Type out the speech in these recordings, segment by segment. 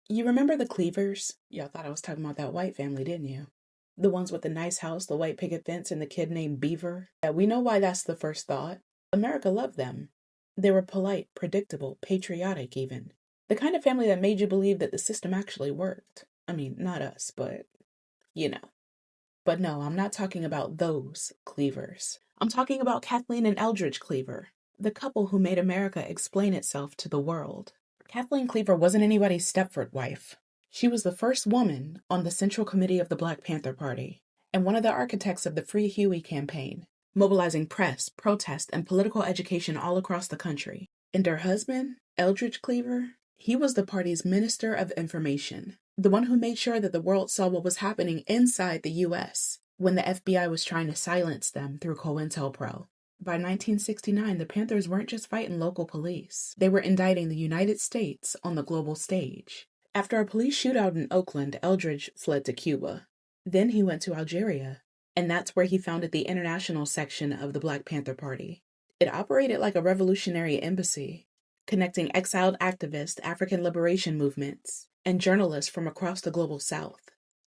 You remember the Cleavers? Y'all thought I was talking about that white family, didn't you? The ones with the nice house, the white picket fence, and the kid named Beaver? Yeah, we know why that's the first thought. America loved them. They were polite, predictable, patriotic even. The kind of family that made you believe that the system actually worked. I mean, not us, but you know. But no, I'm not talking about those Cleavers. I'm talking about Kathleen and Eldridge Cleaver, the couple who made America explain itself to the world. Kathleen Cleaver wasn't anybody's Stepford wife. She was the first woman on the Central Committee of the Black Panther Party and one of the architects of the Free Huey campaign, mobilizing press, protest, and political education all across the country. And her husband, Eldridge Cleaver, he was the party's Minister of Information, the one who made sure that the world saw what was happening inside the U.S. when the FBI was trying to silence them through COINTELPRO. By 1969, the Panthers weren't just fighting local police. They were indicting the United States on the global stage. After a police shootout in Oakland, Eldridge fled to Cuba. Then he went to Algeria, and that's where he founded the international section of the Black Panther Party. It operated like a revolutionary embassy, connecting exiled activists, African liberation movements, and journalists from across the global South.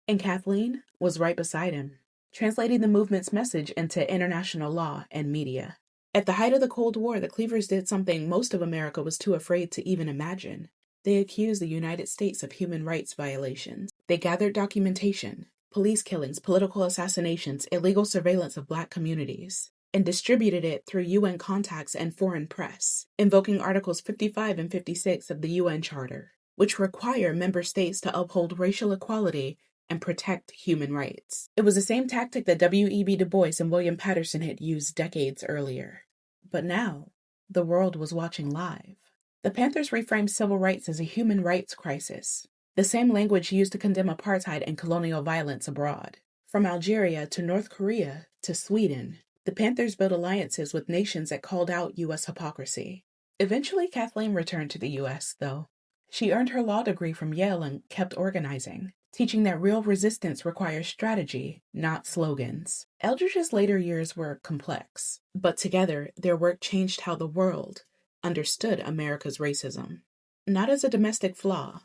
And Kathleen was right beside him, translating the movement's message into international law and media. At the height of the Cold War, the Cleavers did something most of America was too afraid to even imagine. They accused the United States of human rights violations. They gathered documentation, police killings, political assassinations, illegal surveillance of Black communities, and distributed it through UN contacts and foreign press, invoking Articles 55 and 56 of the UN Charter, which require member states to uphold racial equality and protect human rights. It was the same tactic that W.E.B. Du Bois and William Patterson had used decades earlier. But now, the world was watching live. The Panthers reframed civil rights as a human rights crisis, the same language used to condemn apartheid and colonial violence abroad. From Algeria to North Korea to Sweden, the Panthers built alliances with nations that called out U.S. hypocrisy. Eventually, Kathleen returned to the U.S., though. She earned her law degree from Yale and kept organizing, teaching that real resistance requires strategy, not slogans. Eldridge's later years were complex, but together their work changed how the world understood America's racism, not as a domestic flaw,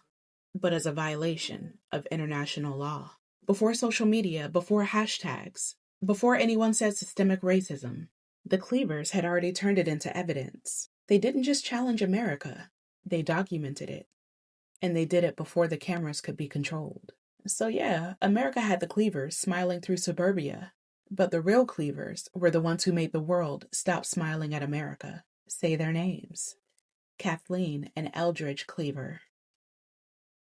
but as a violation of international law. Before social media, before hashtags, before anyone said systemic racism, the Cleavers had already turned it into evidence. They didn't just challenge America, they documented it. And they did it before the cameras could be controlled. So yeah, America had the Cleavers smiling through suburbia, but the real Cleavers were the ones who made the world stop smiling at America. Say their names: Kathleen and Eldridge Cleaver.